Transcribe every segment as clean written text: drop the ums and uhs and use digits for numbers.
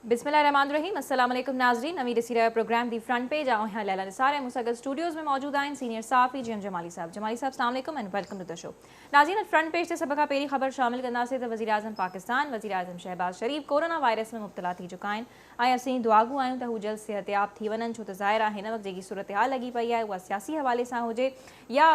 बिस्मिल्लाहिर्रहमानिर्रहीम अस्सलाम वालेकुम नाज़रीन नवी ॾिसी रहियो प्रोग्राम दी फ्रंट पेज ऐं हींअर लैला निसार ऐं मूंसां गॾु स्टूडियोज़ में मौजूद आहिनि सीनियर सहाफ़ी जी एम जमाली साहब अस्सलाम वालेकुम and welcome to the show. नाज़रीन फ्रंट पेज ते सभ खां पहिरीं ख़बर शामिल कंदासीं त वज़ीर आज़म पाकिस्तान वज़ीर आज़म शहबाज शरीफ़ कोरोना वायरस में मुब्तला थी चुका आहिनि ऐं असीं दुआगू आहियूं त हू जल्द सिहतयाब थी वञनि, छो त ज़ाहिर आहे हिन वक़्तु जेकी सूरत हाल लॻी पई आहे उहा सियासी हवाले सां हुजे या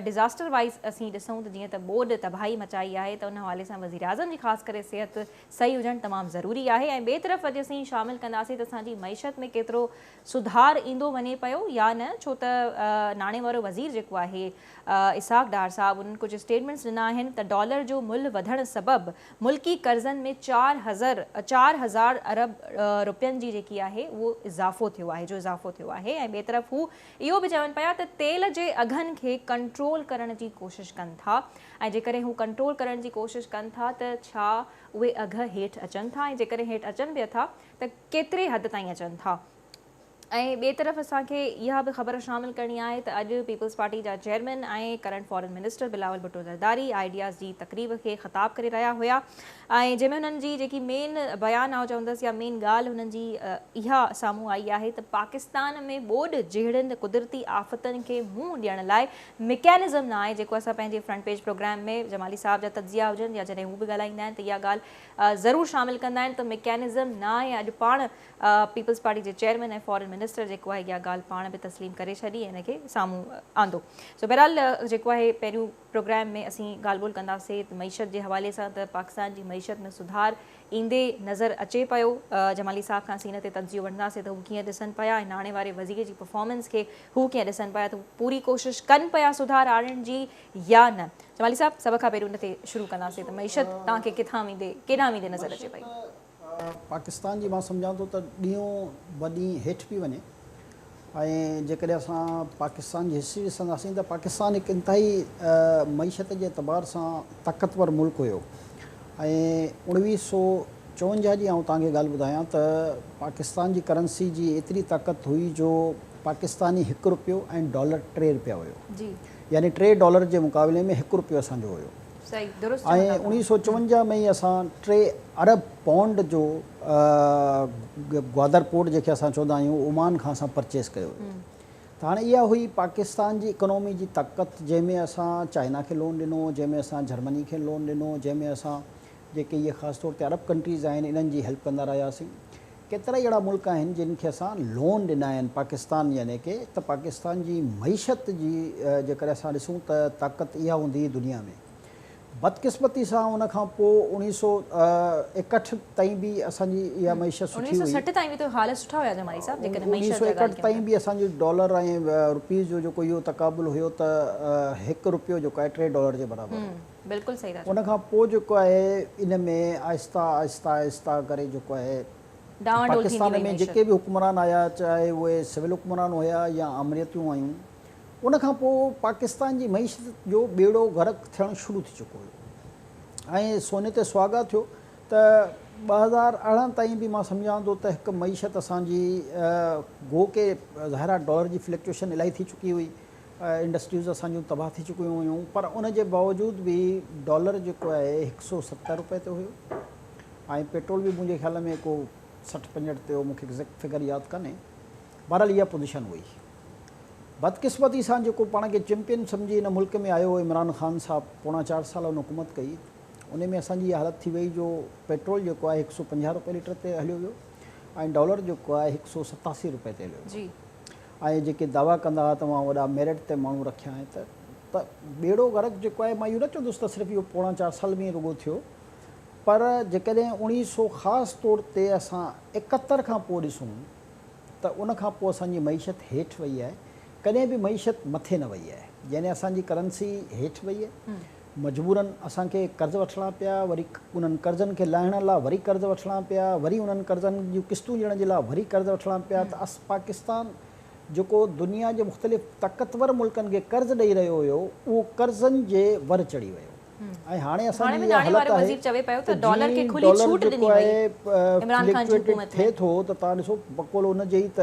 डिज़ास्टर वाइज़ असीं ॾिसूं त जीअं त ॿोॾ तबाही मचाई आहे त उन हवाले सां वज़ीर आज़म जी ख़ासि करे सिहत सही हुजणु तमामु ज़रूरी आहे। ऐं ॿिए तरफ़ अॼु असीं शामिल कंदासीं त असांजी मईशत में केतिरो सुधार ईंदो वञे पियो या न, छो त नाणे वारो वज़ीर जेको आहे इसाक़ डार साहब उन्हनि कुझु स्टेटमेंट्स ॾिना आहिनि त डॉलर जो मुल्ह वधण सबबि मुल्की कर्ज़नि में 4,000 अरब रुपयनि जी जेकी आहे उहो इज़ाफ़ो थियो आहे ऐं ॿिए तरफ़ हू इहो बि चवनि पिया त तेल जे अघनि खे कंट्रोल करण जी कोशिशि कनि था ऐं जेकॾहिं हू कंट्रोल करण जी कोशिशि कनि था त छा उहे अघ हेठि अचनि था ऐं जेकॾहिं हेठि अचनि बि था त केतिरे हद ताईं अचनि था। ऐं ॿिए तरफ़ असांखे इहा बि ख़बर शामिल करणी आहे त अॼु पीपल्स पार्टी जा चेयरमैन ऐं current foreign minister Bilawal Bhutto Zardari ideas जी तक़रीब खे ख़िताब करे रहिया हुआ ऐं जंहिंमें हुननि जी जेकी मेन बयानु आहे चवंदसि या मेन ॻाल्हि हुननि जी इहा साम्हूं आई आहे त पाकिस्तान में ॿोॾ जहिड़नि कुदरती आफ़तनि खे मुंहुं ॾियण लाइ मैकेनिज़म न आहे, जेको असां पंहिंजे फ्रंट पेज प्रोग्राम में जमाली साहब जा तजिया हुजनि या जॾहिं हू बि ॻाल्हाईंदा आहिनि त इहा ॻाल्हि ज़रूरु शामिल कंदा आहिनि त मैकेनिज़म न आहे। अॼु पाण पीपल्स पार्टी जे चेयरमैन ऐं फॉरेन मिनिस्टर जेको आहे इहा ॻाल्हि पाण बि तस्लीम करे छॾी ऐं हिनखे साम्हूं आंदो। सो बहरहाल जेको आहे पहिरियों प्रोग्राम में असीं ॻाल्हि ॿोल कंदासीं त मईशत जे हवाले सां त पाकिस्तान जी मईशत में सुधार ईंदे नज़र अचे पियो। जमाली साहब खां असीं हिन ते तजियो वठंदासीं त हू कीअं ॾिसनि पिया ऐं नाणे वारे वज़ीर जी परफॉर्मेंस खे हू कीअं ॾिसनि पिया, त पूरी कोशिशि कनि पिया सुधार आणण जी या न। जमाली साहब सभ खां पहिरियों उन ते शुरू कंदासीं त मईशत तव्हांखे केॾां वेंदे नज़र अचे पई? पाकिस्तान जी मां सम्झां थो त ॾींहों ब ॾींहुं हेठि पई वञे ऐं जेकॾहिं असां पाकिस्तान जी हिस्ट्री ॾिसंदासीं त पाकिस्तान हिकु इंतिहाई मईशत जे एतबार सां ताक़तवर मुल्क हुयो ऐं 1954 जी आउं तव्हांखे ॻाल्हि ॿुधायां त पाकिस्तान जी करंसी जी एतिरी ताक़त हुई जो पाकिस्तानी ₹1 ऐं डॉलर ₹3 हुयो, यानी $3 जे मुक़ाबले में ₹1 असांजो हुयो। ऐं 1954 में ई असां 3 अरब पौंड जो ग्वादर पोर्ट जेके असां चवंदा आहियूं ओमान खां असां परचेस कयो हुयो। त हाणे इहा हुई पाकिस्तान जी इकोनॉमी जी ताक़त, जंहिंमें असां चाइना खे लोन ॾिनो, जंहिंमें असां जर्मनी खे लोन ॾिनो, जंहिंमें असां जेके इहे ख़ासि तौर ते अरब कंट्रीज़ आहिनि इन्हनि जी हेल्प कंदा रहियासीं। केतिरा ई अहिड़ा मुल्क आहिनि जिन खे असां लोन ॾिना आहिनि पाकिस्तान, यानी कि त पाकिस्तान जी मईशत जी जेकॾहिं असां ॾिसूं त ताक़त इहा हूंदी हुई दुनिया में। बदकिस्मती सां उन खां पोइ 1961 ताईं बि असांजी इहा मईशत सुठी हुई। 1960 ताईं बि त हालत सुठा हुया जमाली साहब, जेकॾहिं मईशत 1961 ताईं बि असांजी डॉलर ऐं रुपीज़ जो जेको इहो तक़ाबुल हुयो त ₹1 जेको आहे $3 जे बराबरि। बिल्कुलु सही। उन खां पोइ जेको आहे इन में आहिस्ता आहिस्ता करे जेको आहे पाकिस्तान में जेके बि हुक्मरान आया, चाहे उहे सिविल हुक्मरान हुया या आमरियतूं आयूं, उन खां पोइ पाकिस्तान जी मईशत जो ॿेड़ो गर्क थियणु शुरू थी चुको हुयो ऐं सोने ते सुहागा थियो त 2018 ताईं बि मां सम्झां थो त हिकु मईशत असांजी गो के ज़ाहिर डॉलर जी फ्लक्चुएशन इलाही थी चुकी हुई, इंडस्ट्रीज़ असांजूं तबाह थी चुकियूं हुयूं, पर उन जे बावजूदि बि डॉलर जेको आहे ₹170 ते हुयो ऐं पेट्रोल बि मुंहिंजे ख़्याल में को 60-65 ते हो, मूंखे एग्ज़ैक्ट फिगर यादि कान्हे। बहरहाल इहा पोज़ीशन हुई। बदकिस्मती सां जेको पाण खे चैम्पियन सम्झी हिन मुल्क में आयो इमरान ख़ान साहब, पोणा 4 साल हुन हुकूमत कई, उन में असांजी इहा हालत थी वई जो पेट्रोल जेको आहे ₹150 लीटर ते हलियो वियो ऐं डॉलर जेको आहे ₹187 ते हलियो जी। ऐं जेके दावा कंदा हुआ तव्हां वॾा मेरिट ते माण्हू रखिया आहिनि त ॿेड़ो गर्क जेको आहे, मां इहो न चवंदुसि त सिर्फ़ु इहो पोणा 4 साल में रुॻो थियो, पर जेकॾहिं 1900 ख़ासि तौर ते असां 71 खां पोइ ॾिसूं त उन खां पोइ असांजी मईशत हेठि वई आहे, कॾहिं बि मईशत मथे न वई आहे। यानी असांजी करंसी हेठि वई आहे, मजबूरन असांखे कर्ज़ वठणा पिया, वरी उन्हनि कर्ज़नि खे लाहिण लाइ वरी कर्ज़ वठणा पिया, वरी उन्हनि कर्ज़नि जूं क़िस्तूं ॾियण जे लाइ वरी कर्ज़ वठणा पिया। त पाकिस्तान जेको दुनिया जे मुख़्तलिफ़ ताक़तवर मुल्कनि खे कर्ज़ ॾेई रहियो हुयो, उहो कर्ज़नि जे वर चढ़ी वियो ऐं हाणे असांजी इहा हालत आहे त डॉलर जेको आहे फ्लक्चुएटेड थिए थो त तव्हां ॾिसो बकोलो उन जे ई त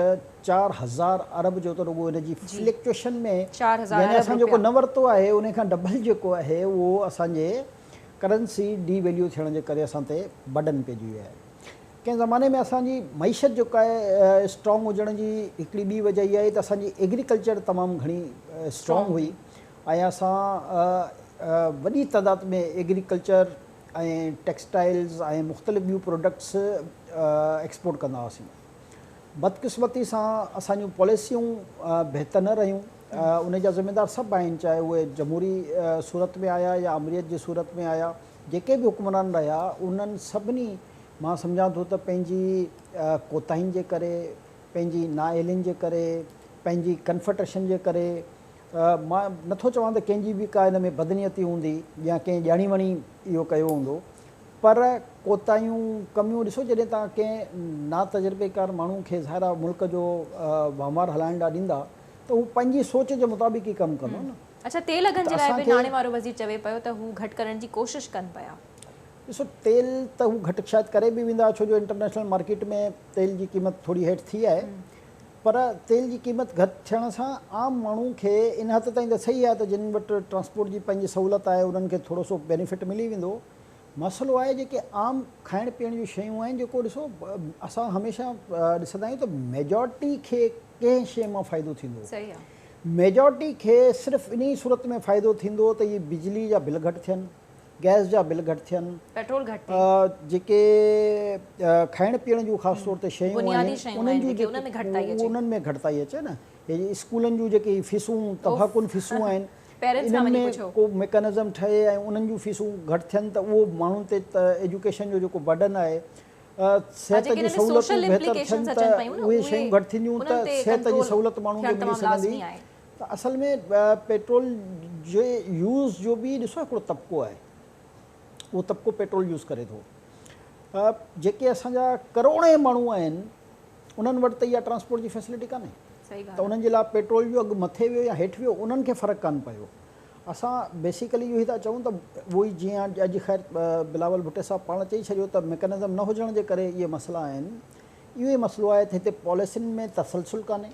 4000 अरब जो त रुॻो हिन जी फ्लक्चुएशन में, यानी असां जेको न वरितो आहे उन खां डबल जेको आहे उहो असांजे करंसी डी वैल्यू थियण जे करे असां ते बर्डन पइजी वियो आहे। कंहिं ज़माने में असांजी मईशत जेका आहे स्ट्रॉन्ग हुजण जी हिकिड़ी ॿी वजह इहा आहे त असांजी एग्रीकल्चर तमामु घणी स्ट्रॉन्ग हुई ऐं असां वॾी तइदाद में एग्रीकल्चर ऐं टेक्सटाइल्स ऐं मुख़्तलिफ़ ॿियूं प्रोडक्ट्स एक्सपोर्ट कंदा हुआसीं। बदकिस्मती सां असांजूं पॉलिसियूं बहितर न रहियूं। उन जा ज़िमेदार सभु आहिनि, चाहे उहे जमहूरी सूरत में आया या अमरीत जी सूरत में आया, जेके बि हुक्मरान रहिया उन्हनि सभिनी मां सम्झां थो त पंहिंजी कोताहियुनि जे करे, पंहिंजी नाअहलियुनि जे करे, पंहिंजी कन्फर्टेशन जे करे, मां नथो चवां त कंहिंजी बि का हिन में बदनीयती हूंदी या कंहिं ॼाणी वणी इहो कयो हूंदो, पर कोताहियूं कमियूं ॾिसो जॾहिं तव्हां कंहिं ना तजुर्बेकार माण्हू खे ज़ाहिर मुल्क जो वहिंवार हलाइण लाइ ॾींदा त हू पंहिंजी सोच जे मुताबिक़ ई कमु कंदो न। अच्छा, तेल अघनि जे लाइ बि नाणे वारो वज़ीर चवे पियो त हू घटि करण जी कोशिशि कनि पिया। ॾिसो, तेल त हू घटि शायदि करे बि वेंदा, छो जो इंटरनेशनल मार्केट में तेल जी क़ीमत थोरी हेठि थी आहे, पर तेल जी क़ीमत घटि थियण सां आम माण्हू खे इन हद ताईं त सही आहे त जिन वटि ट्रांसपोर्ट जी पंहिंजी सहूलियत आहे उन्हनि खे थोरो सो बेनिफिट मिली वेंदो। मसइलो आहे जेके आम खाइण पीअण जूं शयूं आहिनि, जेको ॾिसो असां हमेशह ॾिसंदा आहियूं त मेजॉरिटी खे कंहिं शइ मां फ़ाइदो थींदो। सही आहे। मेजॉरिटी खे सिर्फ़ु इन ई सूरत में फ़ाइदो थींदो त इहे बिजली जा बिल घटि थियनि, गैस जा बिल घटि थियनि, पेट्रोल घटि, जेके खाइण पीअण जूं ख़ासि तौर ते शयूं आहिनि उन्हनि में घटिताई अचे न। हे स्कूलनि जूं जेके फीसूं तफ़ाकुन फीसूं आहिनि, इन्हनि में को मैकेनिज़म ठहे ऐं उन्हनि जूं फीसूं घटि थियनि त उहो माण्हुनि ते त एजुकेशन जो जेको बर्डन आहे, सिहत जी सहूलियतूं बहितर थियनि त उहे शयूं घटि थींदियूं त सिहत जी सहूलियत माण्हुनि खे मिली सघंदी। त असल में पेट्रोल जे यूज़ जो बि ॾिसो हिकिड़ो तबिको आहे, उहो तबिको पेट्रोल यूज़ करे थो। जेके असांजा करोड़े माण्हू आहिनि उन्हनि वटि त इहा ट्रांसपोर्ट जी फैसिलिटी कान्हे, त उन्हनि जे लाइ पेट्रोल जो अघु मथे वियो या हेठि वियो उन्हनि खे फ़र्क़ु कान पियो। असां बेसिकली इहो ई था चऊं त उहो ई जीअं अॼु ख़ैर बिलावल भुट्टे साहब पाण चई छॾियो त मैकेनिज़म न हुजण जे करे इहे मसइला आहिनि। इहो ई मसइलो आहे त हिते पॉलिसियुनि में तसलसुल कान्हे,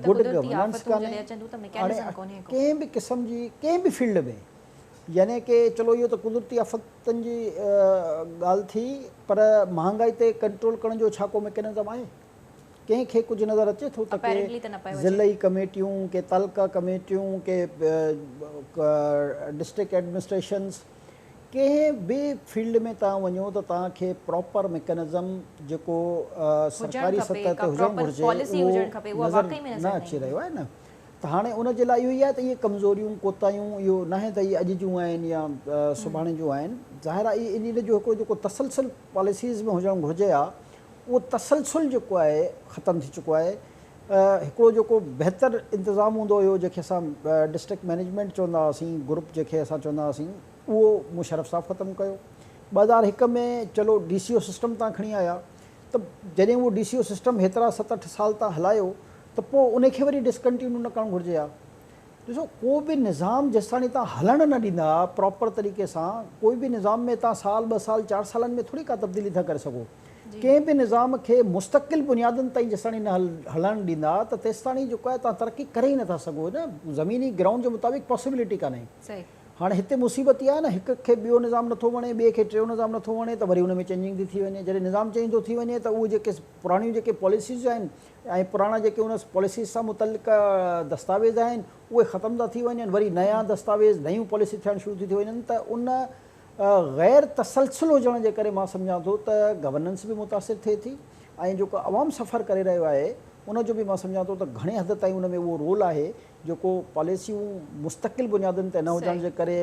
गुड गवर्नेंस कान्हे, कंहिं बि क़िस्म जी कंहिं बि फील्ड में। यानी कि चलो इहो त कुदरती आफ़तनि जी ॻाल्हि थी, पर महांगाई ते कंट्रोल करण जो छा को मैकेनिज़म आहे? कंहिंखे कुझु नज़र अचे थो त के ज़िलई कमेटियूं, के तालुका कमेटियूं, के डिस्ट्रिक्ट एडमिनिस्ट्रेशन्स, कंहिं बि फील्ड में तव्हां वञो त तव्हांखे प्रॉपर मैकेनिज़म जेको सरकारी सतह ते हुजणु घुरिजे उहो नज़र न अची रहियो आहे न। त हाणे उन जे लाइ इहो ई आहे त इहे कमज़ोरियूं कोताहियूं इहो न आहे त इहे अॼु जूं आहिनि या सुभाणे जूं आहिनि। ज़ाहिर आहे इन जो हिकिड़ो जेको तसलसल पॉलिसीज़ में हुजणु घुरिजे आहे, उहो तसलसल जेको आहे ख़तमु थी चुको आहे। हिकिड़ो जेको बहितर इंतिज़ाम हूंदो हुयो, जंहिंखे असां डिस्ट्रिक्ट मैनेजमेंट चवंदा हुआसीं, ग्रुप जंहिंखे असां चवंदा हुआसीं, उहो मुशर्रफ साहब ख़तमु कयो। 2001 में चलो DCO सिस्टम तव्हां खणी आया, त जॾहिं उहो DCO सिस्टम हेतिरा 7-8 साल तव्हां हलायो त पोइ उनखे वरी डिसकंटिन्यू न करणु घुरिजे आहे। ॾिसो, को बि निज़ाम जेसिताणी तव्हां हलणु न ॾींदा प्रॉपर तरीक़े सां, कोई बि निज़ाम में तव्हां साल 2 साल 4 सालनि में थोरी का तब्दीली था करे सघो। कंहिं बि निज़ाम खे मुस्तक़िल बुनियादनि ताईं जेसिताणी न हलणु ॾींदा त तेसिताणी जेको आहे तव्हां तरक़ी करे ई नथा सघो न। ज़मीनी ग्राउंड जे मुताबिक़ पॉसिबिलिटी कान्हे। हाणे हिते मुसीबत इहा आहे न, हिक खे ॿियो निज़ाम नथो वणे, ॿिए खे टियों निज़ाम नथो वणे, त वरी हुन में चेंजिंग थी वञे। जॾहिं निज़ाम चेंज थो थी वञे त उहे जेके पुराणियूं जेके पॉलिसीज़ आहिनि ऐं पुराणा जेके उन पॉलिसीज़ सां मुतलिक़ दस्तावेज़ आहिनि उहे ख़तमु था थी वञनि, वरी नया दस्तावेज़ नयूं पॉलिसी थियणु शुरू थी वञनि। त उन ग़ैर तसलसल हुजण जे करे मां सम्झां थो त गवर्नेंस बि मुतासिर थिए थी, ऐं जेको अवाम सफ़र करे रहियो आहे उनजो बि मां सम्झां थो त घणे हद ताईं उन में उहो रोल आहे जेको पॉलिसियूं मुस्तक़िल बुनियादनि ते न हुजण जे करे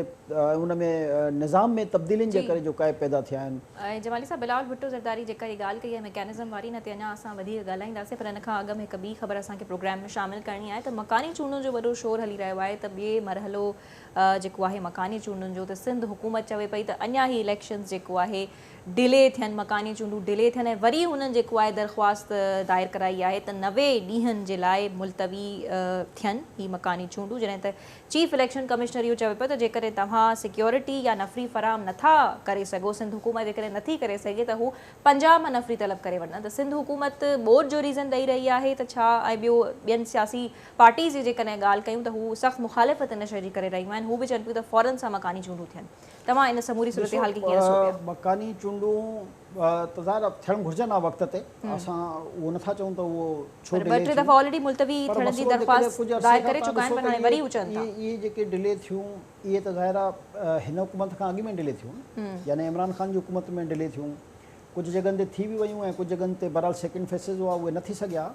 उन में निज़ाम में तब्दीलियुनि जे करे जेका आहे पैदा थिया आहिनि। ऐं जमाली साहब, बिलावल भुट्टो ज़रदारी जेका इहा ॻाल्हि कई आहे मैकेनिज़म वारी, न ते अञा असां वधीक ॻाल्हाईंदासीं, पर हिन खां अॻु में हिकु ॿी ख़बर असांखे प्रोग्राम में शामिलु करणी आहे त मकानी चूंडुनि जो वॾो शोर हली रहियो आहे। त ॿिए मरहलो जेको आहे मकानी चूंडुनि जो, त सिंध हुकूमत चवे पई त अञा ई इलेक्शन्स जेको आहे डिले थियनि, मकानी चूंडूं डिले थियनि, ऐं वरी हुननि जेको आहे दरख़्वास्त दायर कराई आहे त 90 ॾींहंनि जे लाइ मुलतवी थियनि ही मकानी चूंडूं। जॾहिं त चीफ इलेक्शन कमिश्नर इहो चवे पियो त जेकॾहिं तव्हां सिक्योरिटी या नफ़री फ़राहम नथा करे सघो, सिंध हुकूमत जेकॾहिं नथी करे सघे त हू पंजाब मां नफ़री तलब करे वठंदा। त सिंध हुकूमत ॿोॾ जो रीज़न ॾेई रही आहे त छा, ऐं ॿियो ॿियनि सियासी पार्टीज़ जी जेकॾहिं ॻाल्हि कयूं त हू सख़्तु मुखालिफ़त इन शइ जी करे रहियूं आहिनि। हू बि चवनि पियूं त फ़ौरन सां मकानी चूंडूं थियनि। तव्हां इन समूरी सूरत हाल खे कीअं ॾिसो पिया? मकानी चूंडूं त ज़ाहिर थियणु घुरिजनि आहे वक़्त ते, असां उहो नथा चऊं त उहो छो ॿ टे दफ़ा ऑलरेडी मुलतवी थियण जी दरख़्वास्त दायर करे चुका आहिनि, पर हाणे वरी उचनि था। इहे जेके डिले थियूं इहे त ज़ाहिर आहे हिन हुकूमत खां अॻु में डिले थियूं, यानी इमरान ख़ान जी हुकूमत में डिले थियूं, कुझु जॻहनि ते थी बि वियूं ऐं कुझु जॻहनि ते बहरहाल सेकेंड फेसिस हुआ उहे न थी सघिया।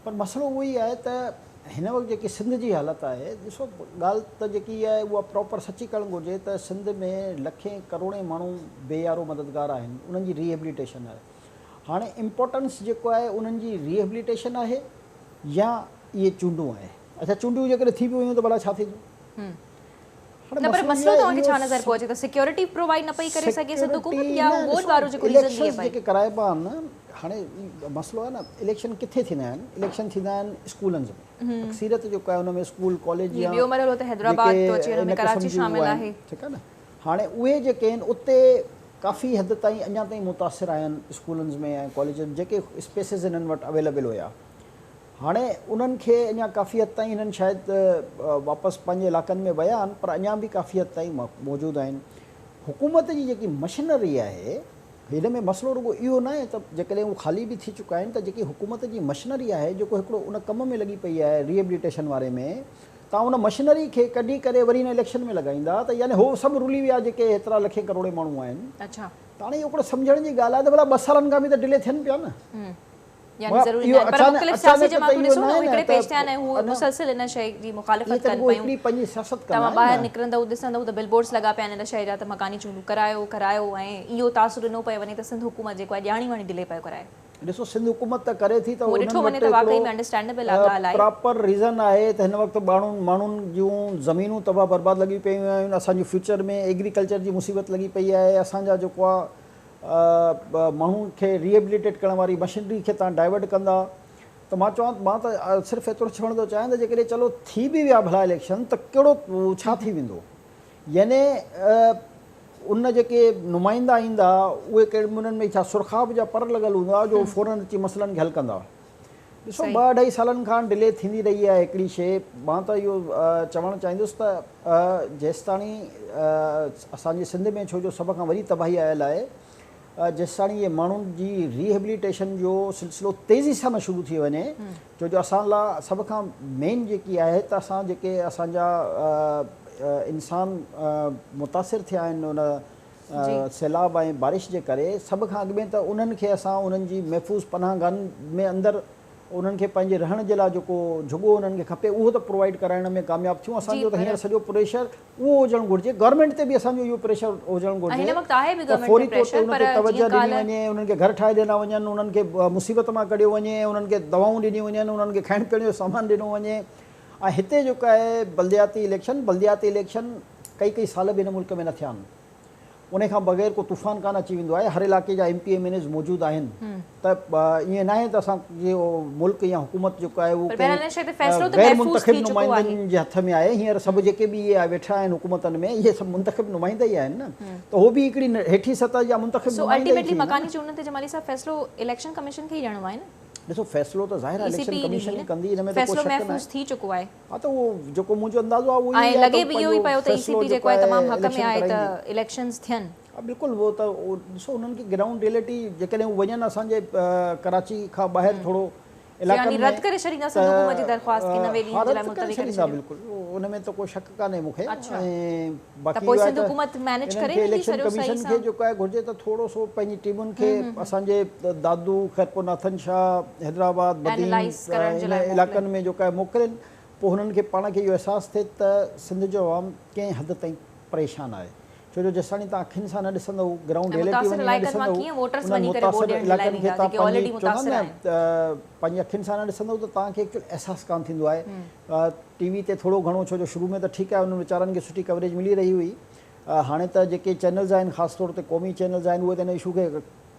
पर मसइलो उहो ई आहे त हिन वक़्तु जेकी सिंध जी हालत आहे, ॾिसो ॻाल्हि त जेकी आहे उहा प्रॉपर सची करणु घुरिजे त सिंध में लखें करोड़े माण्हू बेयारो मददगार आहिनि, उन्हनि जी रिहेबिलिटेशन आहे। हाणे इम्पोर्टेंस जेको आहे उन्हनि जी रिहेबिलिटेशन आहे या इहे चूंडूं आहे। अच्छा, चूंडियूं जेकॾहिं थी बि वियूं त भला छा थींदो? न, पर मसलो तव्हांखे छा नज़र पियो अचे त सिक्योरिटी प्रोवाइड न पई करे सघे सिंध हुकूमत या वोट वारो जेको रीज़न दिए पई? जेके कराइबा आहिनि, हाणे मसइलो आहे न, इलेक्शन किथे थींदा आहिनि? इलेक्शन थींदा आहिनि स्कूलनि में, अक्सीरियत जेको आहे हुन में स्कूल कॉलेज या ॿियो मरहलो त हैदराबाद तो अचे, हुन में कराची शामिल आहे, ठीकु आहे न। हाणे उहे जेके आहिनि उते काफ़ी हद ताईं अञा ताईं मुतासिर आहिनि स्कूलनि में ऐं कॉलेजनि जेके स्पेसिस हिननि वटि अवेलेबल हुया। हाणे उन्हनि खे अञा काफ़ी हद ताईं हिननि शायदि वापसि पंहिंजे इलाइक़नि में विया आहिनि, पर अञा बि काफ़ी हद ताईं मौजूदु आहिनि। हुकूमत जी जेकी मशीनरी आहे हिन में मसइलो रुॻो इहो न आहे त जेकॾहिं उहे ख़ाली बि थी चुका आहिनि, त जेकी हुकूमत जी मशीनरी आहे जेको हिकिड़ो उन कम में लॻी पई आहे रिहेबिलिटेशन वारे में, तव्हां उन मशीनरी खे कढी करे वरी हिन इलेक्शन में लॻाईंदा त यानी हो सभु रुली विया जेके हेतिरा लखे करोड़े माण्हू आहिनि। अच्छा, त हाणे इहो हिकिड़ो सम्झण जी ॻाल्हि आहे त भला 2 सालनि खां बि त डिले थियनि पिया न। यानी ज़रूरी न, पर मुख़्तलिफ़ सियासी जमातूं ॾिसो न हिकिड़े पेश थिया आहिनि, हू मुसलसिल इन शइ जी मुखालिफ़त कनि पियूं। पंहिंजी सियासत तव्हां ॿाहिरि निकिरंदव ॾिसंदव त बिलबोर्ड्स लॻा पिया आहिनि इन शइ जा त मकानी चूंडूं करायो करायो, ऐं इहो तासुर ॾिनो पियो वञे त सिंध हुकूमत जेको आहे ॼाणी वाणी डिले पियो कराए। ॾिसो सिंध हुकूमत त करे थी, त ॾिठो वञे त वाकई में अंडरस्टैंडेबल आहे ॻाल्हि आहे। प्रॉपर रीज़न आहे त हिन वक़्तु माण्हुनि जूं ज़मीनूं तबाह बर्बाद लॻी पियूं आहिनि, असांजो फ्यूचर में एग्रीकल्चर जी मुसीबत लॻी पई आहे, असांजा जेको आहे माण्हुनि खे रिहेबिलिटेट करण वारी मशीनरी खे तव्हां डाइवर्ट कंदा। त मां त सिर्फ़ु एतिरो चवणु थो चाहियां त जेकॾहिं चलो थी बि विया भला इलेक्शन, त कहिड़ो छा थी वेंदो? यानी उन जेके नुमाइंदा ईंदा उहे कहिड़े उन्हनि में छा सुरखाब जा पर लॻल हूंदा जो फ़ौरन अची मसइलनि खे हल कंदा। ॾिसो 2-2.5 सालनि खां डिले थींदी रही आहे हिकिड़ी शइ। मां त इहो चवणु चाहींदुसि त जेसिताणी असांजे सिंध में छो जो सभ खां वॾी तबाही आयल आहे, जेसिताणी इहे माण्हुनि जी रिहेबिलिटेशन जो सिलसिलो तेज़ी सां न शुरू थी वञे, छो जो असां लाइ सभ खां मेन जेकी आहे त असां जेके असांजा इंसान मुतासिर थिया आहिनि उन सैलाब ऐं बारिश जे करे, सभ खां अॻु में त उन्हनि खे असां उन्हनि जी महफ़ूज़ पनाहगाहनि में अंदरि उन्हनि खे पंहिंजे रहण जे लाइ जेको जुगो उन्हनि खे खपे उहो त प्रोवाइड कराइण में कामयाबु थियूं। असांजो त हींअर सॼो प्रेशर उहो हुजणु घुरिजे, गवर्नमेंट ते बि असांजो इहो प्रेशर हुजणु घुरिजे त फौरी तौर ते उनखे तवजो ॾिनी वञे, उन्हनि खे घर ठाहे ॾिना वञनि, उन्हनि खे मुसीबत मां कढियो वञे, उन्हनि खे दवाऊं ॾिनियूं वञनि, उन्हनि खे खाइण पीअण जो सामान ॾिनो वञे। ऐं हिते जेको आहे बल्दियाती इलेक्शन कई साल बि हिन मुल्क में न थिया आहिनि, उन खां बग़ैर को तूफ़ान कान अची वेंदो आहे। हर इलाइक़े जा MP MNAs मौजूदु आहिनि, त ईअं न आहे त असांजे मुल्क या हुकूमत जेको आहे उहो गैर मुंतखिब नुमाइंदनि जे हथ में आहे। हींअर सभु जेके बि इहे वेठा आहिनि हुकूमतनि में, इहे सभु मुंतखिब नुमाइंदा ई आहिनि न, त उहो बि हिकिड़ी हेठी सतह जा मुंतखिब नुमाइंदा ई थी। मकानी चूंडनि ते जमाली साहब फ़ैसिलो इलेक्शन कमीशन खे ई ॾियणो आहे न? ॾिसो फ़ैसिलो त ज़ाहिर आहे इलेक्शन कमीशन ई कंदी, हिन में त कोई शक न आहे। थी चुको आहे। हा, त उहो जेको मुंहिंजो अंदाज़ो आहे उहो ई लॻे बि इहो ई पियो त ECP जेको आहे तमामु हक़ में आहे त इलेक्शंस थियनि। हा, बिल्कुलु। उहो त ॾिसो उन्हनि खे ग्राउंड रियलिटी जेकॾहिं उहे वञनि असांजे कराची खां ॿाहिरि थोरो इलाइक़नि में, रद्द करे छॾींदा सिंध हुकूमत जी दरख़्वास्त खे 90 ॾींहं जे लाइ मुलतवी करे छॾींदा। बिल्कुलु, उन में त कोई शक कान्हे मूंखे। ऐं बाक़ी पोइ सिंध हुकूमत मैनेज करे इलेक्शन कमीशन खे जेको आहे घुरिजे त थोरो सो पंहिंजी टीमुनि खे असांजे दादू खैरपुरनाथन शाह हैदराबाद बदीन इन इलाइक़नि में जेको आहे मोकिलनि, पोइ हुननि खे पाण खे इहो अहसासु थिए त सिंध जो आवाम कंहिं हद ताईं परेशान आहे। छो जो जेसिताणी तव्हां अखियुनि सां न ॾिसंदव, ग्राउंड रियलिटी वञी न ॾिसंदव, मुतासिर इलाइक़नि खे तव्हां पंहिंजी अखियुनि सां न ॾिसंदव त तव्हांखे एक्चुअल अहसासु कान थींदो आहे। TV ते थोरो घणो, छो जो शुरू में त ठीकु आहे उन्हनि वीचारनि खे सुठी कवरेज मिली रही हुई, हाणे त जेके चैनल्स आहिनि ख़ासि तौर ते क़ौमी चैनल्स आहिनि उहे त हिन इशू खे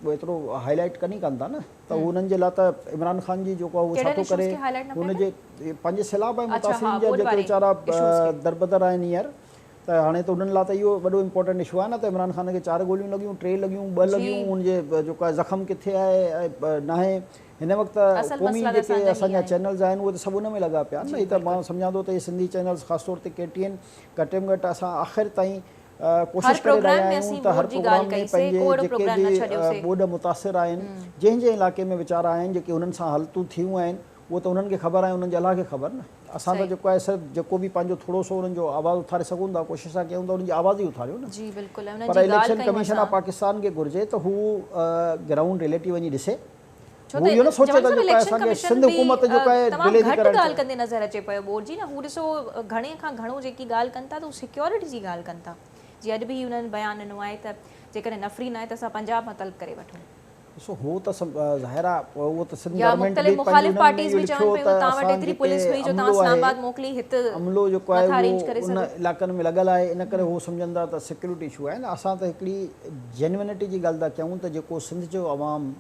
एतिरो हाईलाइट कनि कान था न, त उन्हनि जे लाइ त इमरान ख़ान जी जेको आहे उहो छा थो करे, हुनजे पंहिंजे सैलाब ऐं मुतासिरीन जा जेके वीचारा दरबदर आहिनि हींअर, त हाणे त उन्हनि लाइ त इहो वॾो इंपॉर्टेंट इशू आहे न, त इमरान ख़ान खे 4 गोलियूं लॻियूं, 3 लॻियूं, 2 लॻियूं, हुनजे जेको आहे ज़ख़्म किथे आहे न आहे। हिन वक़्तु क़ौमी जेके असांजा चैनल्स आहिनि उहे त सभु उन में लॻा पिया आहिनि न। त मां सम्झां थो त इहे सिंधी चैनल्स ख़ासि तौर ते KTN घटि में घटि असां आख़िर ताईं कोशिशि करे रहिया आहियूं त हर प्रोग्राम में पंहिंजे जेके बि ॿोॾ मुतासिर आहिनि जंहिं इलाइक़े में वीचारा आहिनि जेके उन्हनि सां हलतूं थियूं आहिनि उहो त उन्हनि खे ख़बर आहे, उन्हनि जे अलाह खे ख़बर न। असां त जेको आहे सिर्फ़ु जेको बि पंहिंजो थोरो सो उन्हनि जो आवाज़ु उथारे सघूं था, कोशिशि था कयूं था उन्हनि जी आवाज़ ई उथारियूं न। जी बिल्कुलु। पर इलेक्शन कमीशन ऑफ पाकिस्तान खे घुरिजे त हू ग्राउंड रियलिटी वञी ॾिसे, हू इहो न सोचे त जेको आहे असांखे सिंध हुकूमत जेको आहे डिले थी करणु ॻाल्हि कंदे नज़र अचे पियो बोर्ड जी न। हू ॾिसो घणे खां घणो जेकी ॻाल्हि कनि था त हू सिक्योरिटी जी ॻाल्हि कनि था। जीअं अॼु बि हुननि बयानु ॾिनो आहे त जेकॾहिं नफ़री न आहे त असां पंजाब मां तलब करे वठूं। ॾिसो हो त ज़ाहिर आहे उहो त सिंध या गवर्नमेंट मुख़्तलिफ़ मुख़ालिफ़ पार्टीज़ बि चवनि पियूं तव्हां वटि एतिरी पुलिस हुई जो तव्हां इस्लामाबाद मोकिली हिते अमलो जेको आहे उहो उन इलाइक़नि में लॻल आहे, इन करे उहो सम्झनि था त सिक्योरिटी इशू आहे न। असां त हिकिड़ी जेन्युइनिटी जी ॻाल्हि था कयूं त जेको सिंध जो अवाम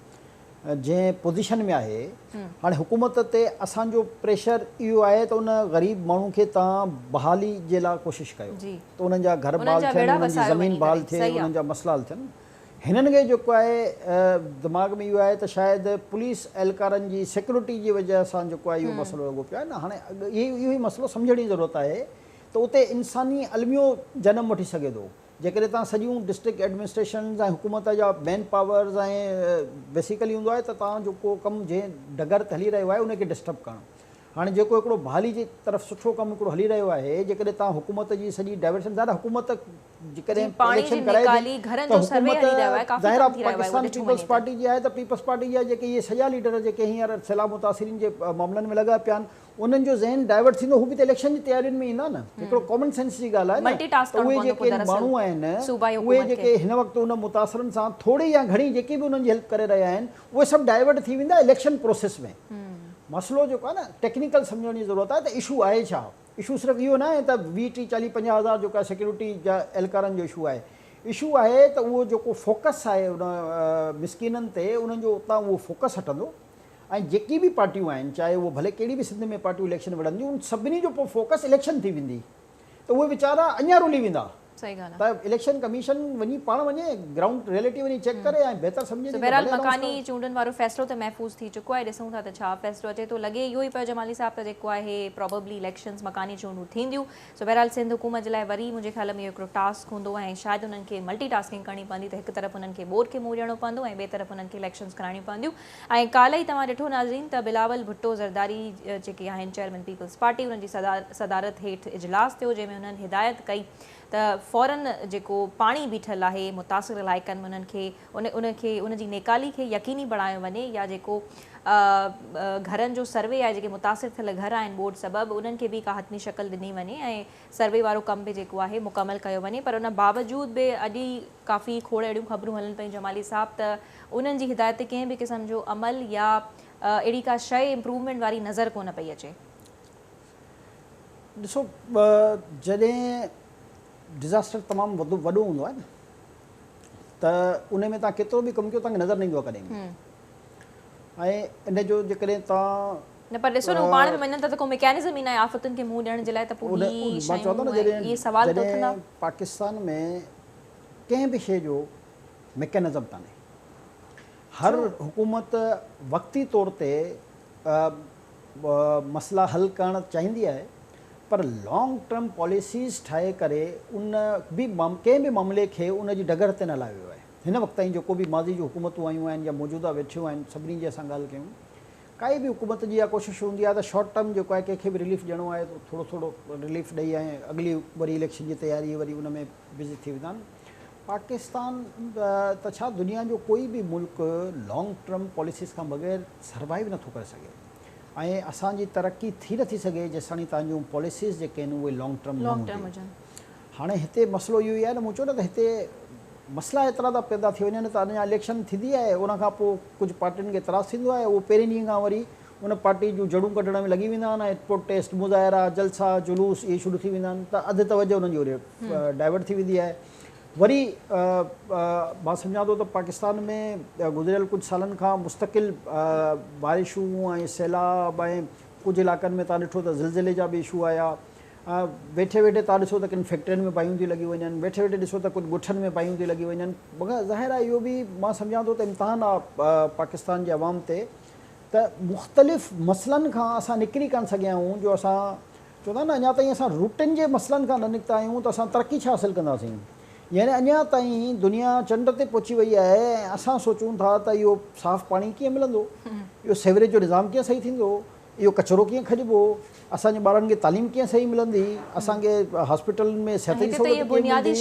जंहिं पोज़ीशन में आहे हाणे हुकूमत ते असांजो प्रेशर इहो आहे त उन ग़रीब माण्हू खे तव्हां बहाली जे लाइ कोशिशि कयो त उन्हनि जा घर बहाल थियनि, उन्हनि जी ज़मीन बहाल थिए, उन्हनि जा मसइला हल थियनि। हिननि खे जेको आहे दिमाग़ में इहो आहे त शायदि पुलिस एहलकारनि जी सिक्योरिटी जी वजह सां जेको आहे इहो मसइलो लॻो पियो आहे न। हाणे इहो ई मसइलो सम्झण जी ज़रूरत आहे त उते इंसानी अलमियो जनम वठी सघे थो जेकॾहिं तव्हां सॼियूं डिस्ट्रिक्ट एडमिनिस्ट्रेशन ऐं हुकूमत जा मैन पावर्स ऐं बेसिकली हूंदो आहे त तव्हां जेको कमु जंहिं डगर ते हली रहियो आहे उनखे डिस्टर्ब करणु। हाणे जेको हिकिड़ो बहाली जी तरफ़ सुठो कमु हिकिड़ो हली रहियो आहे, जेकॾहिं तव्हां हुकूमत जी सॼी डाइवर्शन ज़्यादा हुकूमत जेकॾहिं इलेक्शन कराए थी त हुकूमत ज़ाहिर पाकिस्तान पीपल्स पार्टी जी आहे त पीपल्स पार्टी जा जेके इहे सॼा लीडर जेके हींअर सैलाब मुतासिरीन जे मामलनि में लॻा पिया आहिनि उन्हनि जो ज़हन डाइवर्ट थींदो, हू बि त इलेक्शन जी तयारियुनि में ईंदा न। हिकिड़ो कॉमन सेंस जी ॻाल्हि आहे न। उहे जेके माण्हू आहिनि उहे जेके हिन वक़्तु उन मुतासिरनि सां थोरी या घणी जेकी बि उन्हनि जी हेल्प करे रहिया आहिनि उहे सभु डाइवर्ट थी वेंदा इलेक्शन प्रोसेस में। मसइलो जेको आहे न टेक्निकल सम्झण जी ज़रूरत आहे त इशू आहे छा। इशू सिर्फ़ु इहो न आहे त 20, 30, 40, 50 हज़ार जेको आहे सिक्योरिटी जा एहलकारनि जो इशू आहे। इशू आहे त उहो जेको फोकस आहे उन मिसकिननि ते उन्हनि जो उतां उहो फोकस हटंदो ऐं जेकी बि पार्टियूं आहिनि चाहे उहो भले कहिड़ी बि सिंध में पार्टियूं इलेक्शन विढ़ंदियूं उन सभिनी जो पोइ फोकस इलेक्शन थी वेंदी त उहे वीचारा अञा रुली वेंदा। सही ॻाल्हि आहे त इलेक्शन कमीशन वञी पाण वञे ग्राउंड रियलिटी वञी चेक करे ऐं बहितर सम्झे। बहरहाल मकानी चूंडनि वारो फ़ैसिलो त महफ़ूज़ थी चुको आहे, ॾिसूं था त छा फ़ैसिलो अचे थो। लॻे इहो ई पियो जमाली साहिब त जेको आहे प्रोबेबली इलेक्शन्स मकानी चूंडूं थींदियूं। सो बहरहाल सिंध हुकूमत जे लाइ वरी मुंहिंजे ख़्याल में इहो हिकिड़ो टास्क हूंदो ऐं शायदि उन्हनि खे मल्टी टास्किंग करणी पवंदी त हिकु तरफ़ उन्हनि खे बोर्ड खे मुंहुं ॾियणो पवंदो ऐं ॿिए तरफ़ उन्हनि खे इलेक्शन्स कराइणियूं पवंदियूं। ऐं काल्ह ई तव्हां ॾिठो नाज़रीन त बिलावल भुट्टो ज़रदारी जेके आहिनि चेयरमैन पीपल्स पार्टी उन्हनि जी सदारत हेठि इजलास थियो जंहिंमें उन्हनि हिदायत कई त फ़ौरन जेको पाणी बीठल आहे मुतासिर इलाइक़नि में उनखे उनजी नेकाली खे यकीनी बणायो वञे या जेको घरनि जो सर्वे आहे जेके मुतासिर थियल घर आहिनि बोर्ड सबबि उन्हनि खे बि का हथनी शक्ल ॾिनी वञे ऐं सर्वे वारो कमु बि जेको आहे मुकमल कयो वञे। पर उन बावजूद बि अॼु काफ़ी खोड़ अहिड़ियूं ख़बरूं हलनि पियूं जमाली साहिब त उन्हनि जी हिदायत ते कंहिं बि क़िस्म जो अमल या अहिड़ी का शइ इम्प्रूवमेंट वारी नज़र कोन पई अचे। ॾिसो जॾहिं डिज़ास्टर तमामु वॾो हूंदो आहे न त उन में तव्हां केतिरो बि कमु कयो तव्हांखे नज़र न ईंदो आहे कॾहिं। ऐं इन जो जेकॾहिं तव्हां न पर ॾिसो न पाण में मञनि था त को मैकेनिज़म ई न आहे आफ़तुनि खे मुंहुं ॾियण जे लाइ त पोइ मां चवंदो न जॾहिं पाकिस्तान में कंहिं बि शइ जो मैकेनिज़म कान्हे। हर हुकूमत वक़्ती तौर ते मसइला हल करणु चाहींदी आहे पर लॉन्ग टर्म पॉलिसीज़ ठाहे करे उन बि कंहिं बि मामले खे उन जी डगर ते न लाहियो वियो आहे। हिन वक़्त ताईं जेको बि माज़ी जूं हुकूमतूं आयूं आहिनि या मौजूदा वेठियूं आहिनि सभिनी जी असां ॻाल्हि कयूं काई बि हुकूमत जी इहा कोशिशि हूंदी आहे त शॉर्ट टर्म जेको आहे कंहिंखे बि रिलीफ ॾियणो आहे त थोरो थोरो रिलीफ ॾेई ऐं अॻिली वरी इलेक्शन जी तयारी वरी उन में बिज़ी थी वेंदा आहिनि। पाकिस्तान त छा दुनिया जो कोई बि मुल्क लॉन्ग टर्म पॉलिसीज़ खां बग़ैर सर्वाइव नथो करे सघे ऐं असांजी तरक़ी थी नथी सघे जेसिताईं तव्हांजूं पॉलिसीज़ जेके आहिनि उहे लॉन्ग टर्म हुजनि। हाणे हिते मसइलो इहो ई आहे न मूं चयो न त हिते मसइला एतिरा था पैदा थी वञनि त अञा इलेक्शन थींदी आहे उनखां पोइ कुझु पार्टियुनि खे एतिराज़ थींदो आहे उहो पहिरें ॾींहं खां वरी उन पार्टी जूं जड़ूं कढण में लॻी वेंदा आहिनि ऐं प्रोटेस्ट मुज़ाहिरा जलसा जुलूस इहे शुरू थी वेंदा आहिनि त अधु तवजो उन्हनि जी डाइवर्ट थी वेंदी आहे। वरी मां सम्झां थो त पाकिस्तान में गुज़िरियल कुझु सालनि खां मुस्तक़िल बारिशूं ऐं सैलाब ऐं कुझु इलाइक़नि में तव्हां ॾिठो त ज़िलज़िले जा बि इशू आया। वेठे वेठे तव्हां ॾिसो त किन फैक्ट्रियुनि में बाहियूं थी लॻी वञनि, वेठे वेठे ॾिसो त कुझु ॻुठनि में बाहियूं थी लॻी वञनि। मगर ज़ाहिर आहे इहो बि मां सम्झां थो त इम्तिहान आहे पाकिस्तान जे अवाम ते त मुख़्तलिफ़ मसइलनि खां असां निकिरी कान सघिया आहियूं जो असां चवंदा न अञा ताईं असां रूटिन जे मसइलनि खां न निकिता आहियूं त असां तरक़ी छा हासिलु कंदासीं। यानी अञा ताईं दुनिया चंड ते पहुची वई आहे ऐं असां सोचूं था त इहो साफ़ु पाणी कीअं मिलंदो, इहो सेवरेज जो निज़ाम कीअं सही थींदो, इहो कचिरो कीअं खॼिबो, असांजे ॿारनि खे तालीम कीअं सही मिलंदी, असांखे हॉस्पिटल में सिहत जी सहूलियत कीअं मिलंदी।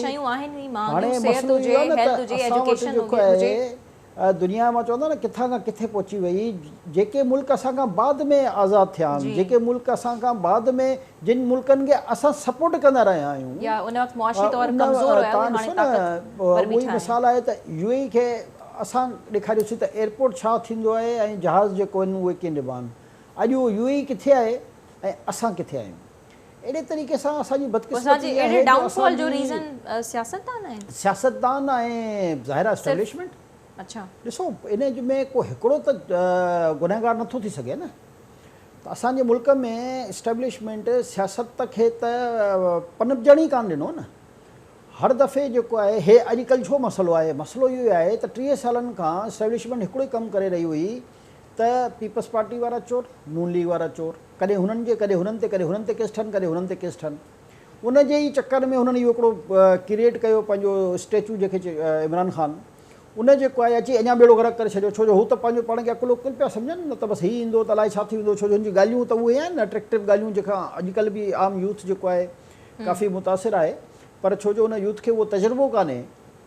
हाणे मसइलो इहो आहे न त असां वटि जेको आहे दुनिया मां चवंदा न किथां खां किथे पहुची वई। जेके मुल्क असां खां बाद में आज़ादु थिया आहिनि, जेके मुल्क असां खां बाद में जिन मुल्कनि खे असां सपोर्ट कंदा रहिया आहियूं, उहा मिसाल आहे त यूएई खे असां ॾेखारियोसीं त एयरपोर्ट छा थींदो आहे ऐं जहाज़ जेको आहिनि उहे कीअं निभाइनि। अॼु उहो यूएई किथे आहे ऐं असां किथे आहियूं। अहिड़े तरीक़े सां असांजी बदकिस्मती सियासतदान ऐं ज़ाहिर एस्टेब्लिशमेंट। अच्छा ॾिसो इन में को हिकिड़ो त गुनहगार नथो थी सघे न। त असांजे मुल्क में इस्टेब्लिशमेंट सियासत खे त पनपजण ई कान ॾिनो न। हर दफ़े जेको आहे हे अॼुकल्ह छो मसइलो आहे, मसइलो इहो आहे त 30 सालनि खां इस्टेब्लिशमेंट हिकिड़ो ई कमु करे रही हुई त पीपल्स पार्टी वारा चोर, नून लीग वारा चोर, कॾहिं हुननि जे कॾहिं हुननि ते केस ठहनि, कॾहिं हुननि ते केस ठहनि। उन जे ई चकर में हुननि इहो हिकिड़ो क्रिएट कयो पंहिंजो स्टेचू जंहिंखे इमरान ख़ान, उन जेको आहे अची अञा ॿेड़ो गरक करे छॾियो। छो जो हू त पंहिंजो पाण खे अकुल उकुल पिया सम्झनि न, त बसि हीउ ईंदो त अलाए छा थी वेंदो। छो जो हुनजी ॻाल्हियूं त उहे आहिनि न अट्रेक्टिव ॻाल्हियूं, जेका अॼुकल्ह बि आम यूथ जेको आहे काफ़ी मुतासिर आहे। पर छो जो हुन यूथ खे उहो तजुर्बो कान्हे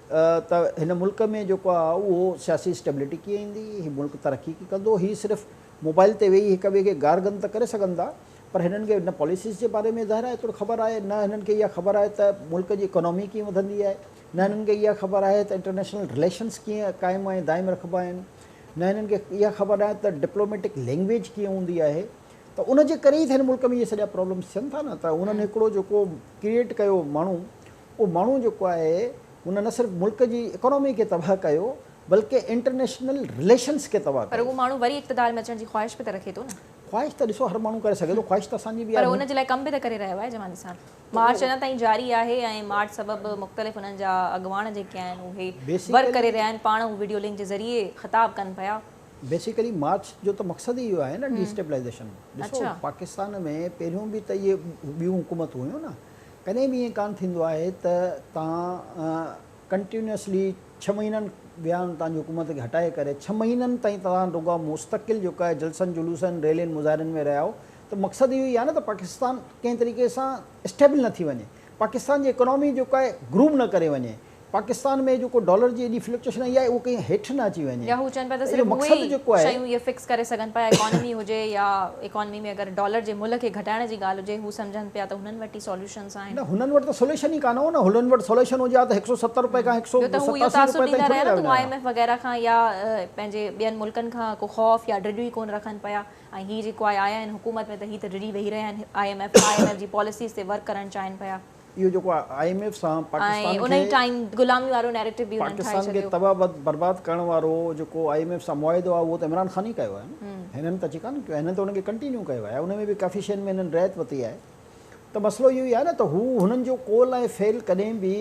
त हिन मुल्क में जेको आहे उहो सियासी स्टेबिलिटी कीअं ईंदी, हीउ मुल्क तरक़ी कीअं कंदो। हीउ सिर्फ़ु मोबाइल ते वेही हिक ॿिए खे गारगन त करे सघनि था, पर हिननि खे न पॉलिसीज़ जे बारे में ज़ाहिर आहे एतिरो ख़बर आहे, न हिननि खे इहा ख़बर आहे त मुल्क जी इकोनॉमी कीअं वधंदी आहे, न हिननि खे इहा ख़बर आहे त इंटरनेशनल रिलेशन्स कीअं क़ाइमु ऐं दाइमु रखिबा आहिनि, न हिननि खे इहा ख़बर आहे त डिप्लोमेटिक लैंग्वेज कीअं हूंदी आहे। त उनजे करे ई त हिन मुल्क में इहे सॼा प्रॉब्लम्स थियनि था न। त उन्हनि हिकिड़ो जेको क्रिएट कयो माण्हू, उहो माण्हू जेको आहे उन न सिर्फ़ु मुल्क जी इकोनॉमी खे तबाह कयो बल्कि इंटरनेशनल रिलेशन्स खे तबाह कयो। पर उहो माण्हू वरी इक़्तिदार में अचण जी ख़्वाहिश बि त रखे थो न। ख़्वाहिश त ॾिसो हर माण्हू करे सघे थो, ख़्वाहिश त असांजी बि आहे, पर उन जे लाइ कम बि त करे रहियो आहे जमाली साहब। मार्च अञा ताईं जारी आहे ऐं मार्च सबबु मुख़्तलिफ़ हुननि जा अॻुवाण जेके आहिनि उहे वर्क करे रहिया आहिनि, पाण हू वीडियो लिंक जे ज़रिए ख़िताब कनि पिया। बेसिकली मार्च जो त मक़सदु ई इहो आहे न डिस्टेबलाइज़ेशन। ॾिसो पाकिस्तान में पहिरियों बि त इहे ॿियूं हुकूमतूं हुयूं न, कॾहिं बि ईअं कान थींदो आहे त तव्हां कंटिन्यूअसली 6 महीननि ॿियां तव्हांजी हुकूमत खे हटाए करे 6 महीननि ताईं तव्हां रुॻो मुस्तक़िल जेको आहे जलसनि जुलूसनि रैलियुनि मुज़ाहिरनि में रहिया हो। त मक़सदु इहो ई आहे न त पाकिस्तान कंहिं तरीक़े सां स्टेबल न थी वञे, पाकिस्तान जी इकोनॉमी जेको आहे ग्रूम न करे वञे, पाकिस्तान में जेको डॉलर जी एॾी फ्लक्चुएशन आई आहे उहो कहीं हेठि न अची वञे। या हू चवनि पिया त सिर्फ़ु मक़सदु जेको आहे शयूं इहे फिक्स करे सघनि पिया, इकोनॉमी हुजे या इकोनॉमी में अगरि डॉलर जे मुल्क खे घटाइण जी ॻाल्हि हुजे, हू सम्झनि पिया त हुननि वटि सॉल्यूशंस आहिनि। न हुननि वटि त सोल्यूशन ई कान हो न, हुननि वटि सोल्यूशन हुजे त 170 रुपए खां 187 रुपए ताईं रहिया न। IMF वग़ैरह खां या पंहिंजे ॿियनि मुल्कनि खां को ख़ौफ़ या ड्रिॾ ई कोन रखनि पिया। ऐं हीअ जेको आहे आया आहिनि हुकूमत में त हीअ त ड्रिॾी वेही रहिया आहिनि, IMF जी पॉलिसीज़ ते वर्क करणु चाहिनि पिया। इहो जेको IMF सां पाकिस्तान खे तबाह बर्बाद करण वारो जेको IMF सां मुआहिदो आहे उहो त इमरान ख़ान ई कयो आहे न, हिननि त अची कान कयो आहे, हिननि त हुनखे कंटिन्यू कयो आहे, उन में बि काफ़ी शयुनि में हिननि रिआयत वरिती आहे। त मसइलो इहो ई आहे न त हू हुननि जो कोल ऐं फेल कॾहिं बि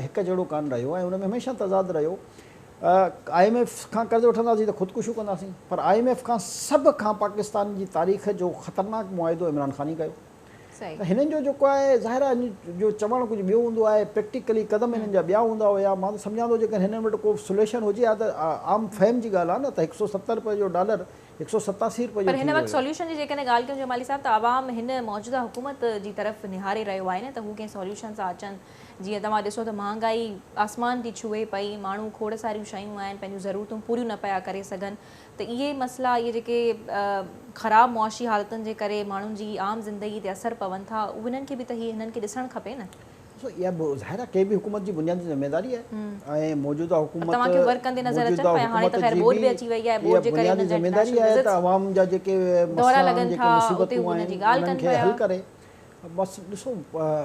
हिकु जहिड़ो कान रहियो ऐं हुन में हमेशह तज़ाद रहियो। IMF खां कर्ज़ु वठंदासीं त ख़ुदकुशियूं कंदासीं, पर IMF खां सभ खां पाकिस्तान जी तारीख़ जो ख़तरनाक मुआहिदो इमरान ख़ान ई कयो। त हिननि जो जेको आहे ज़ाहिर आहे जो चवणु कुझु ॿियो हूंदो आहे, प्रैक्टिकली कदम हिननि जा ॿिया हूंदा हुया। मां त सम्झां थो जेकॾहिं हिननि वटि को सोल्यूशन हुजे हा त आम फैम जी ॻाल्हि आहे न त 170 रुपए जो डॉलर 187 रुपए जो। पर हिन वक़्तु सोल्यूशन जी जेकॾहिं ॻाल्हि कयूं जमाली साहब, त आवाम हिन मौजूदा हुकूमत जी तरफ़ निहारे रहियो आहे न त हू कंहिं सोल्यूशन सां अचनि। जीअं तव्हां ॾिसो त महांगाई आसमान थी छुए पई, माण्हू खोड़ सारियूं शयूं आहिनि पंहिंजूं ज़रूरतूं पूरियूं न पिया करे सघनि। त इहे मसइला, इहे जेके ख़राबु मुआशी हालतुनि जे करे माण्हुनि जी आम ज़िंदगी ते असरु पवनि था, उन्हनि खे बि त हिननि खे ॾिसणु खपे न। इहा ज़ाहिर आहे कंहिं बि हुकूमत जी बुनियादी ज़िमेदारी आहे ऐं मौजूदा हुकूमत तव्हांखे वर्क कंदे नज़र अचनि पिया। हाणे त ख़ैर बोर्ड बि अची वई आहे, बोर्ड जे करे ज़िमेदारी आहे त आवाम जा जेके दौरा लॻनि था उते हुन जी ॻाल्हि कनि पिया, हल करे। बसि ॾिसो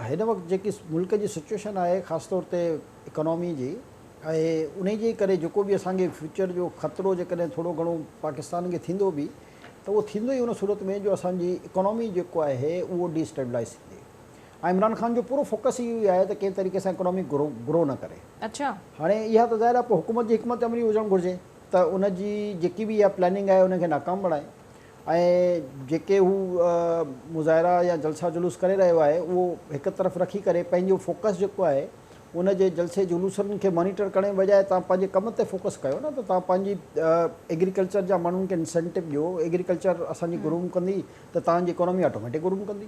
हिन वक़्तु जेकी मुल्क जी सिचुएशन आहे ख़ासि तौर ते इकोनॉमी जी, ऐं उन जे करे जेको बि असांखे फ्यूचर जो ख़तरो जेकॾहिं थोरो घणो पाकिस्तान खे थींदो बि त उहो थींदो ई उन सूरत में जो असांजी इकोनॉमी जेको आहे उहो डिस्टेबलाइज़ थींदी। ऐं इमरान ख़ान जो पूरो फोकस इहो ई आहे त कंहिं तरीक़े सां इकोनॉमी ग्रो न करे। अच्छा, हाणे इहा त ज़ाहिर आहे पोइ हुकूमत जी हिकमत अमली हुजणु घुरिजे त उनजी जेकी बि इहा प्लानिंग आहे उनखे नाकाम बणाए ऐं जेके हू मुज़ाहिरा या जलसा जुलूस करे रहियो आहे उहो हिकु तरफ़ रखी करे पंहिंजो फोकस जेको आहे उन जे जलसे जुलूसनि खे मॉनिटर करण बजाए तव्हां पंहिंजे कम ते फोकस कयो न, त तव्हां पंहिंजी एग्रीकल्चर जा माण्हुनि खे इंसेंटिव ॾियो, एग्रीकल्चर असांजी ग्रूम कंदी त तव्हांजी इकोनॉमी ऑटोमेटिक ग्रूम कंदी।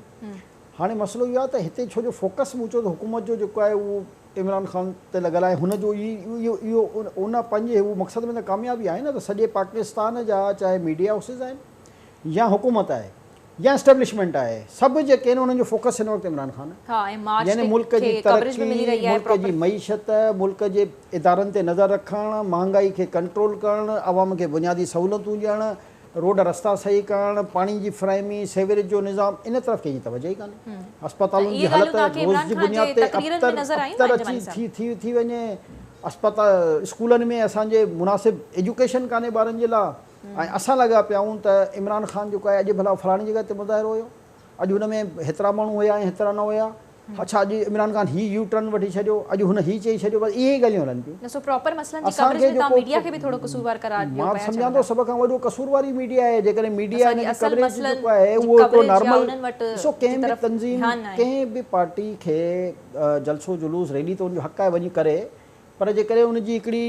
हाणे मसइलो इहो आहे त हिते छो जो फोकस मूंचो त हुकूमत जो जेको आहे उहो इमरान ख़ान ते लॻल आहे, हुनजो इहो उन पंहिंजे उहो मक़सद में त कामयाबी आहे न, त सॼे पाकिस्तान जा चाहे मीडिया हाउसिस आहिनि या हुकूमत आहे या एस्टेब्लिशमेंट आहे, सभु जेके आहिनि उन्हनि जो फोकस हिन वक़्तु इमरान ख़ान आहे। यानी मुल्क जी तरक़ी, मुल्क जी मईशत, मुल्क जे इदारनि ते नज़र रखणु, महांगाई खे कंट्रोल करणु, आवाम खे बुनियादी सहूलियतूं ॾियणु, रोड रस्ता सही करणु, पाणी जी फ्राहमी, सेवरेज जो निज़ाम, इन तरफ़ कंहिंजी तवजह ई कान्हे। अस्पतालुनि जी हालत रोज़ जी बुनियाद ते अख़्तर थी वञे, अस्पताल स्कूलनि में असांजे मुनासिब एजुकेशन कान्हे ॿारनि जे लाइ, ऐं असां लॻा पिया आहियूं त इमरान ख़ान जेको आहे अॼु भला फलाणी जॻह ते मुज़ाहिरो हुयो, अॼु हुन में हेतिरा माण्हू हुया ऐं हेतिरा न हुया, अच्छा अॼु इमरान ख़ान यू टर्न वठी छॾियो, अॼु हुन चई छॾियो, बसि इहे ई ॻाल्हियूं हलनि पियूं। मां सम्झां थो सभ खां वॾो कसूरवारी मीडिया आहे। जेकॾहिं मीडिया कवरेज जेको आहे उहो हिकिड़ो नॉर्मल, ॾिसो कंहिं बि तंज़ीम, कंहिं बि पार्टी खे जलसो जुलूस रैली त उनजो हक़ आहे वञी करे, पर जेकॾहिं उनजी हिकिड़ी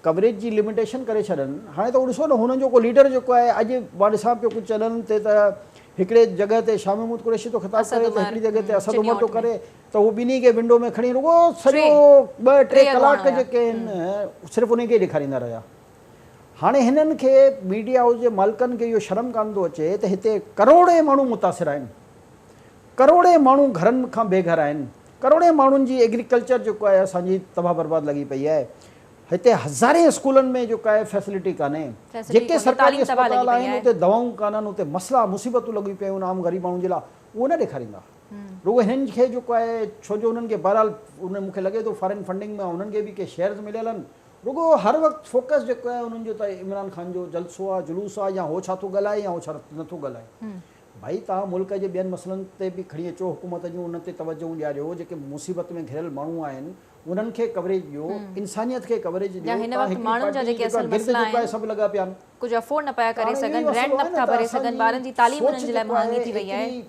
कवरेज जी लिमिटेशन करे छॾनि। हाणे त ॾिसो न, हुननि जो को लीडर जेको आहे, अॼु मां ॾिसां पियो कुझु चैनलनि ते त हिकिड़े जॻह ते शाह महमूद कुरैशी थो ख़िताब करे, त हिकिड़ी जॻह ते असद उमर थो करे, त उहो ॿिन्ही खे विंडो में खणी रुॻो सॼो 2-3 कलाक जेके आहिनि सिर्फ़ु उन खे ॾेखारींदा रहिया। हाणे हिननि खे मीडिया हाउस जे मालिकनि खे इहो शर्म कान थो अचे त हिते करोड़े माण्हू मुतासिर आहिनि, करोड़े माण्हू घरनि खां बेघर आहिनि, करोड़े माण्हुनि जी एग्रीकल्चर जेको आहे असांजी तबाह बर्बाद लॻी पई आहे। हिते हज़ारे स्कूलनि में जेको आहे फैसिलिटी कान्हे, जेके सरकारी अस्पताल आहिनि उते दवाऊं कान्हनि, उते मसइला मुसीबतूं लॻी पियूं आहिनि आम ग़रीब माण्हुनि जे लाइ, उहो न ॾेखारींदा। रुॻो हिननि खे जेको आहे, छो जो उन्हनि खे बहरहाल उन मूंखे लॻे थो फॉरेन फंडिंग में उन्हनि खे बि के शेयर्स मिलियल आहिनि, रुॻो हर वक़्तु फोकस जेको आहे उन्हनि जो त इमरान ख़ान जो जलसो आहे, जुलूस आहे, या हो छा थो ॻाल्हाए या हो छा नथो ॻाल्हाए। भाई तव्हां मुल्क जे ॿियनि मसइलनि ते बि खणी अचो, हुकूमत जूं उन ते तवजहूं ॾियारियो, जेके मुसीबत में घिरियल माण्हू आहिनि उन्हनि खे कवरेज ॾियो, इंसानियत खे कवरेज ॾियो। सभु लॻा पिया आहिनि, कुझु अफोर्ड न पिया करे सघनि, रेंट नथा भरे सघनि, ॿारनि जी तालीम उन्हनि जे लाइ महांगी थी वई आहे,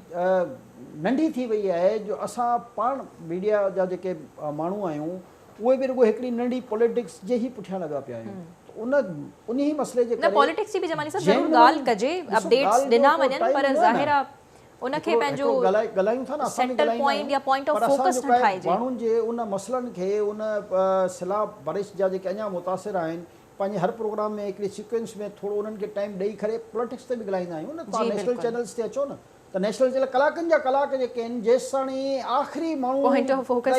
नंढी थी वई आहे, जो असां पाण मीडिया जा जेके माण्हू आहियूं उहे बि रुॻो हिकिड़ी नंढी पॉलिटिक्स जे ई पुठियां लॻा पिया आहियूं। उन ई मसइले जे करे पॉलिटिक्स जी बि जमानी साहब ज़रूर ॻाल्हि कजे, अपडेट्स ॾिना वञनि, पर ज़ाहिर आहे उनखे पंहिंजो ॻाल्हायूं था न, सेंटर पॉइंट या पॉइंट ऑफ फोकस न ठाहिजे। माण्हुनि जे उन मसइलनि खे, उन सिला बारिश जा जेके अञा मुतासिर आहिनि, पंहिंजे हर प्रोग्राम में हिकिड़ी सीक्वेंस में थोरो उन्हनि खे टाइम ॾेई करे पॉलिटिक्स ते बि ॻाल्हाईंदा आहियूं न। तव्हां नेशनल चैनल्स ते अचो न, त नेशनल चैनल कलाकनि जा कलाक जेके आहिनि, जेसि ताणी आख़िरी माण्हू पॉइंट ऑफ फोकस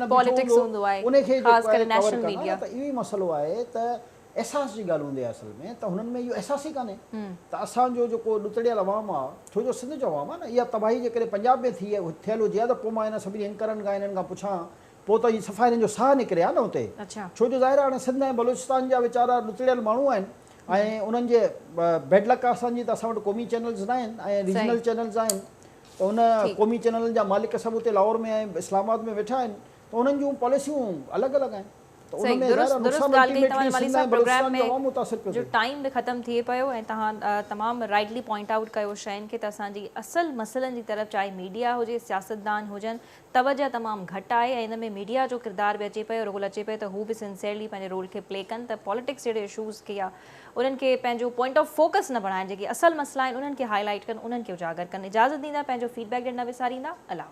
पॉलिटिक्स हूंदो आहे, उनखे ख़ासि करे नेशनल मीडिया। त इहो ई मसइलो आहे त एहसास जी ॻाल्हि हूंदी आहे असल में, त हुननि में इहो एहसास ई कान्हे। त असांजो जेको ॾुतड़ियल अवाम आहे, छो जो सिंध जो अवाम आहे न, इहा तबाही जेकॾहिं पंजाब में थियल हुजे हा, त पोइ मां हिन सभिनी एंकरनि खां हिननि खां पुछां, पोइ त इहा सफ़ा हिननि जो साह निकिरे हा न हुते। छो जो ज़ाहिर आहे हाणे सिंध ऐं बलूचिस्तान जा वीचारा ॾुतड़ियल माण्हू आहिनि, ऐं उन्हनि जे बैड लक आहे असांजी, त असां वटि क़ौमी चैनल्स न आहिनि ऐं रीजनल चैनल्स आहिनि, त उन क़ौमी चैनलनि जा मालिक सभु हुते लाहौर में ऐं इस्लामाबाद में वेठा आहिनि, त उन्हनि जूं पॉलिसियूं अलॻि अलॻि आहिनि। जो टाइम बि ख़तम थिए पियो ऐं तव्हां तमामु राइटली पॉइंट आउट कयो शयुनि खे, त असांजी असल मसइलनि जी तरफ़ चाहे मीडिया हुजे, सियासतदान हुजनि, तवजह तमामु घटि आहे, ऐं इन में मीडिया जो किरदार बि अचे पियो, रोल अचे पियो त हू बि सिंसियरली पंहिंजे रोल खे प्ले कनि, त पॉलिटिक्स जहिड़े इशूज़ खे या उन्हनि खे पंहिंजो पॉइंट ऑफ फोकस न बणाइनि, जेके असल मसइला आहिनि उन्हनि खे हाईलाइट कनि, उन्हनि खे उजागर कनि। इजाज़त ॾींदा, पंहिंजो फीडबैक ॾियणु न विसारींदा। अल्लाह।